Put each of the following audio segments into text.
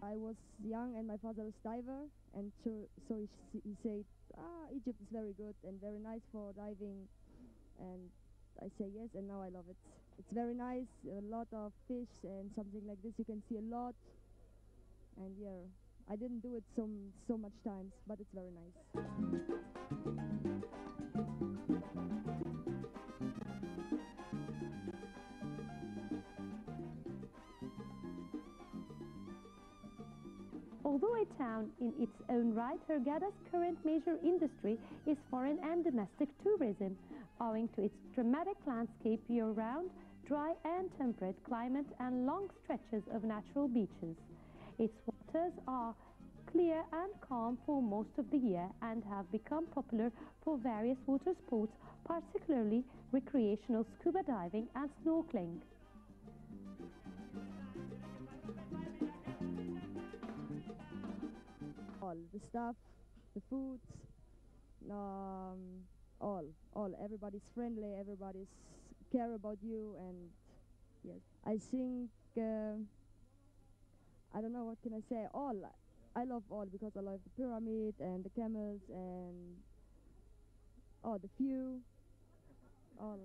I was young and my father was diver, and so he said, Egypt is very good and very nice for diving, and I say yes, and now I love it. It's very nice, a lot of fish and something like this. You can see a lot, and yeah, I didn't do it so much times, but it's very nice. Although a town in its own right, Hurghada's current major industry is foreign and domestic tourism, owing to its dramatic landscape year-round, dry and temperate climate, and long stretches of natural beaches. Its waters are clear and calm for most of the year and have become popular for various water sports, particularly recreational scuba diving and snorkeling. All the stuff, the foods, all. Everybody's friendly, everybody's care about you, and yes, I think I don't know what can I say. All, I love all because I love the pyramid and the camels and the view, all.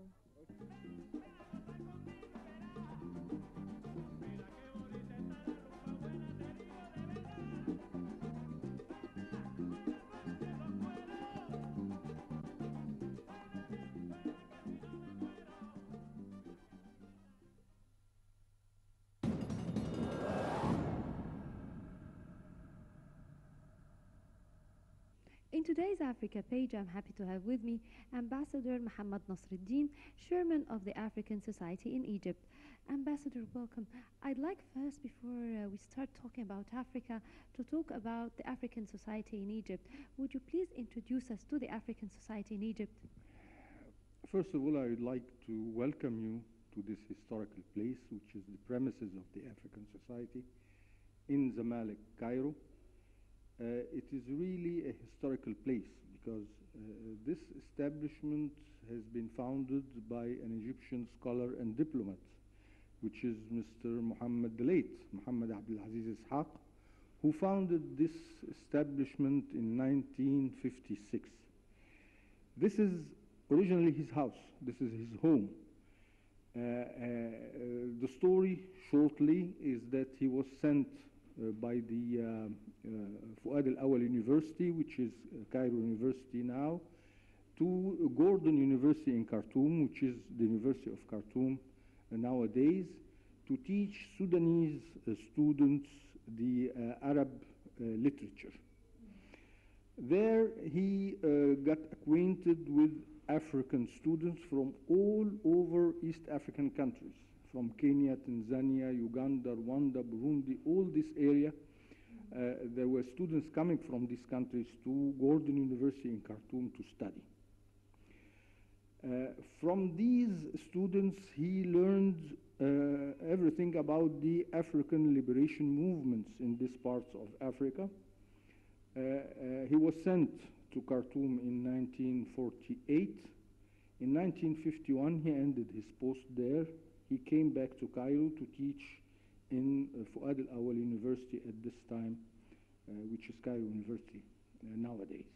In today's Africa page, I'm happy to have with me Ambassador Mohammed Nasruddin, Chairman of the African Society in Egypt. Ambassador, welcome. I'd like first, before we start talking about Africa, to talk about the African Society in Egypt. Would you please introduce us to the African Society in Egypt? First of all, I would like to welcome you to this historical place, which is the premises of the African Society in Zamalek, Cairo. It is really a historical place because this establishment has been founded by an Egyptian scholar and diplomat, which is Mr. Muhammad the late, Muhammad Abdulaziz Ishaq, who founded this establishment in 1956. This is originally his house. This is his home. The story shortly is that he was sent by the Fuad al-Awwal University, which is Cairo University now, to Gordon University in Khartoum, which is the University of Khartoum nowadays, to teach Sudanese students the Arab literature. There he got acquainted with African students from all over East African countries, from Kenya, Tanzania, Uganda, Rwanda, Burundi, all this area. There were students coming from these countries to Gordon University in Khartoum to study. From these students, he learned everything about the African liberation movements in these parts of Africa. He was sent to Khartoum in 1948. In 1951, he ended his post there. He came back to Cairo to teach in Fuad al-Awwal University at this time, which is Cairo University nowadays.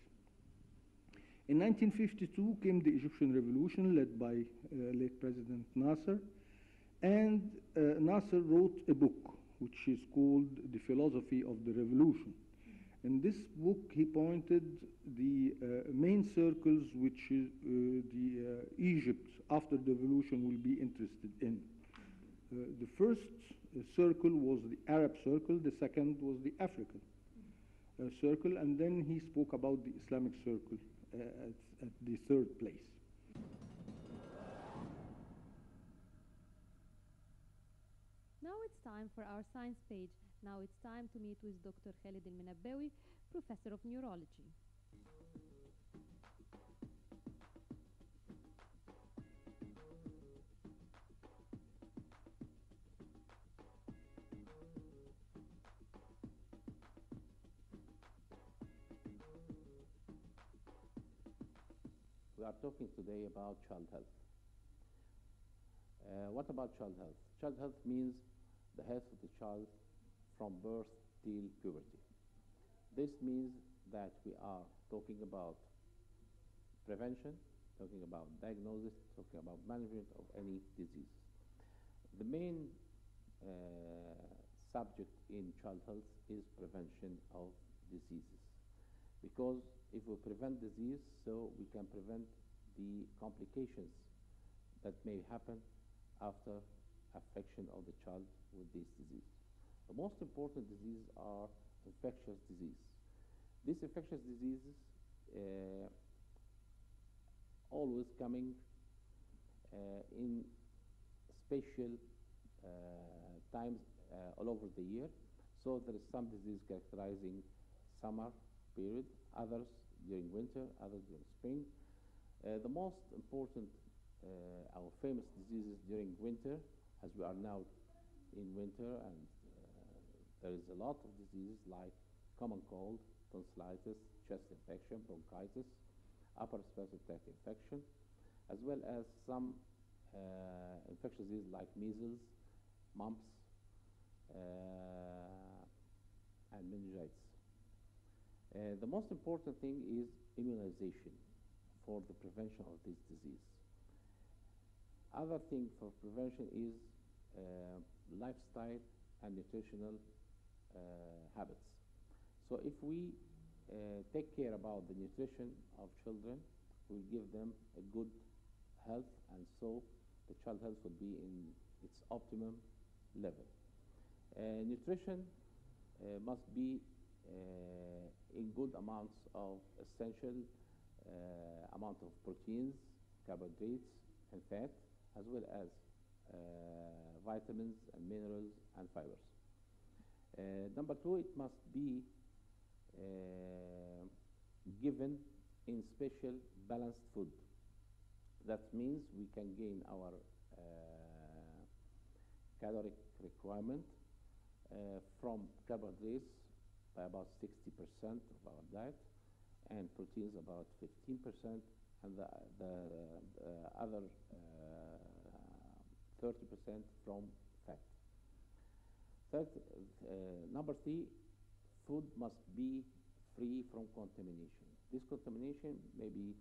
In 1952 came the Egyptian Revolution led by late President Nasser, and Nasser wrote a book which is called The Philosophy of the Revolution. In this book, he pointed the main circles which the Egypt after the revolution will be interested in. The first circle was the Arab circle, the second was the African circle, and then he spoke about the Islamic circle at the third place. Now it's time for our science page. Now it's time to meet with Dr. Khalid Al-Minabbawi, Professor of Neurology. are talking today about child health. What about child health? Child health means the health of the child from birth till puberty. This means that we are talking about prevention, talking about diagnosis, talking about management of any disease. The main subject in child health is prevention of diseases. Because if we prevent disease, so we can prevent the complications that may happen after affection of the child with this disease. The most important diseases are infectious disease. These infectious diseases always coming in special times all over the year. So there is some disease characterizing summer period, others during winter, others during spring. The most important, our famous diseases during winter, as we are now in winter, and there is a lot of diseases like common cold, tonsillitis, chest infection, bronchitis, upper respiratory tract infection, as well as some infectious diseases like measles, mumps, and meningitis. The most important thing is immunization for the prevention of this disease. Other thing for prevention is lifestyle and nutritional habits. So if we take care about the nutrition of children, we give them a good health, and so the child health will be in its optimum level. Nutrition must be in good amounts of essential amount of proteins, carbohydrates, and fat, as well as vitamins and minerals and fibers. Number two, it must be given in special balanced food. That means we can gain our caloric requirement from carbohydrates by about 60% of our diet, and proteins about 15%, and the other 30% from fat. Number three, food must be free from contamination. This contamination may be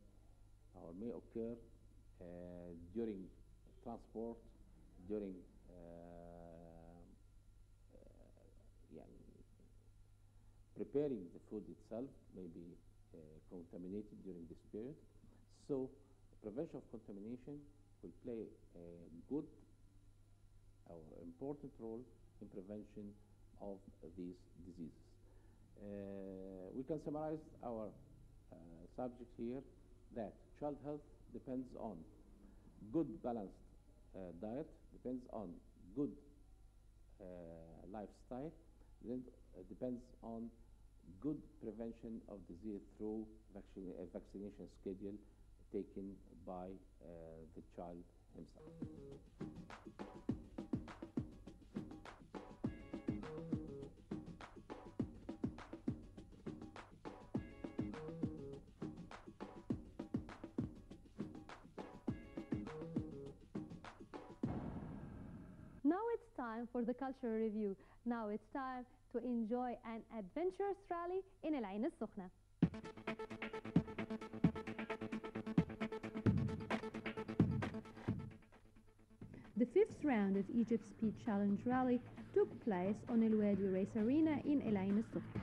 or may occur during transport, during preparing the food itself may be contaminated during this period. So prevention of contamination will play a good or important role in prevention of these diseases. We can summarize our subject here that child health depends on good balanced diet, depends on good lifestyle, then depends on good prevention of disease through vaccination schedule taken by the child himself. Now it's time for the cultural review. Now it's time to enjoy an adventurous rally in El Ain al-Sukhna. The fifth round of Egypt's Speed Challenge Rally took place on El Wadi Race Arena in El Ain al-Sukhna.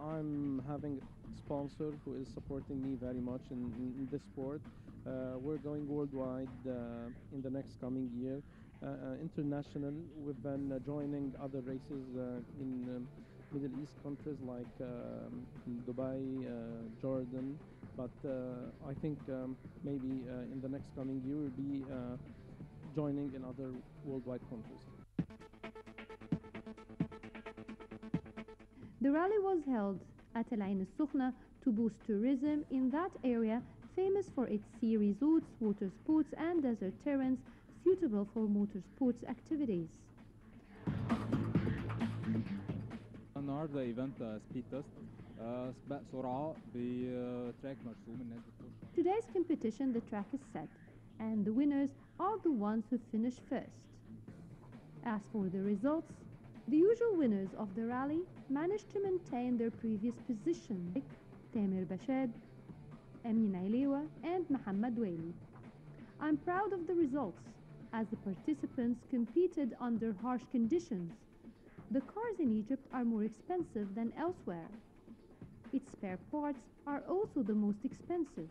I'm having a sponsor who is supporting me very much in this sport. We're going worldwide in the next coming year. International, we've been joining other races in Middle East countries like Dubai, Jordan, but I think maybe in the next coming year we'll be joining in other worldwide countries. The rally was held at El Ain al-Sukhna to boost tourism in that area, famous for its sea resorts, water sports and desert terrains suitable for motorsports activities. النهارده ايفنت سبيد تيست سباق سرعه بتراك مرسوم الناس بتخش. Today's competition, the track is set, and the winners are the ones who finish first. As for the results, the usual winners of the rally managed to maintain their previous position, like Tamer Bashad, Amin Ailewa, and Mohammed Waili. I'm proud of the results, as the participants competed under harsh conditions. The cars in Egypt are more expensive than elsewhere. Its spare parts are also the most expensive.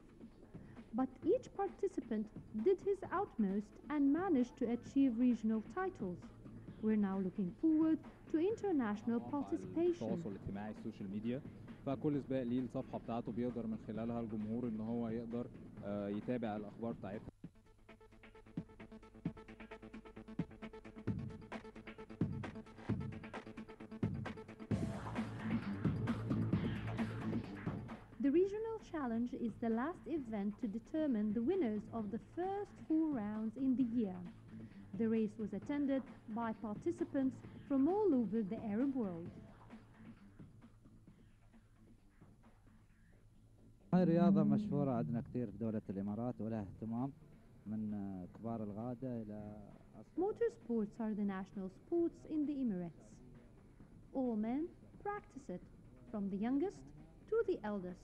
But each participant did his utmost and managed to achieve regional titles. We're now looking forward to international participation. التواصل الاجتماعي السوشيال ميديا، فكل سباق ليه الصفحه بتاعته بيقدر من خلالها الجمهور ان هو يقدر يتابع الاخبار بتاعتها. The regional challenge is the last event to determine the winners of the first 4 rounds in the year. The race was attended by participants from all over the Arab world. هاي رياضة مشهورة عندنا كثير في دولة الإمارات ولها اهتمام من كبار الغادة إلى Motorsports are the national sports in the Emirates. All men practice it, from the youngest to the eldest.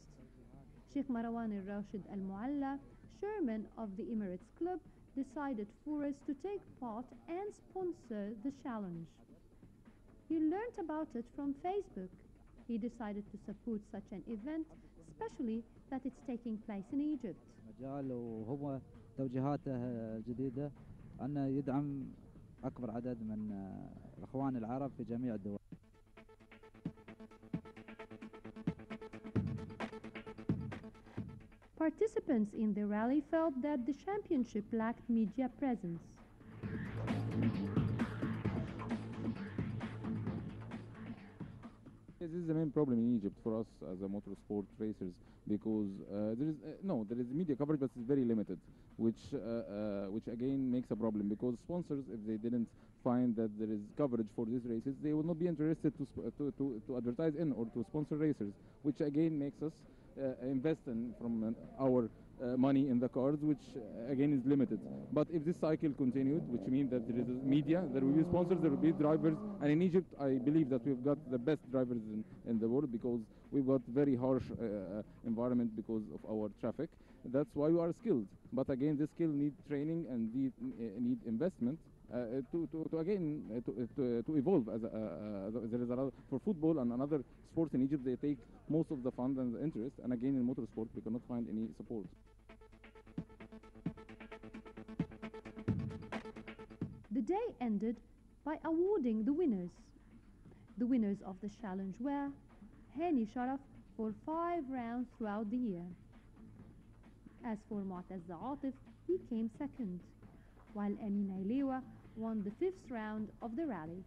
Sheikh Marwan al-Rashid al-Mualla, chairman of the Emirates Club, decided for us to take part and sponsor the challenge. He learned about it from Facebook. He decided to support such an event, especially that it's taking place in Egypt. مجال وهو توجيهاته الجديدة أنه يدعم أكبر عدد من الإخوان العرب في جميع الدول. Participants in the rally felt that the championship lacked media presence. This is the main problem in Egypt for us as a motorsport racers, because there is media coverage, but it's very limited, which again makes a problem, because sponsors, if they didn't find that there is coverage for these races, they will not be interested to advertise in or to sponsor racers, which again makes us invest from our money in the cars, which again is limited. But if this cycle continued, which means that there is media, there will be sponsors, there will be drivers, and in Egypt I believe that we've got the best drivers in the world, because we've got very harsh environment because of our traffic. That's why we are skilled. But again, this skill needs training and need investment to evolve. There is a lot for football and another sports in Egypt. They take most of the fund and the interest, and again in motorsport we cannot find any support. The day ended by awarding the winners. The winners of the challenge were Hani Sharaf for 5 rounds throughout the year. As for Mu'taz Atif, he came second, while Amin Ailewa won the 5th round of the rally.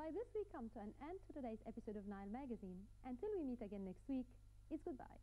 By this we come to an end to today's episode of Nile Magazine. Until we meet again next week, it's goodbye.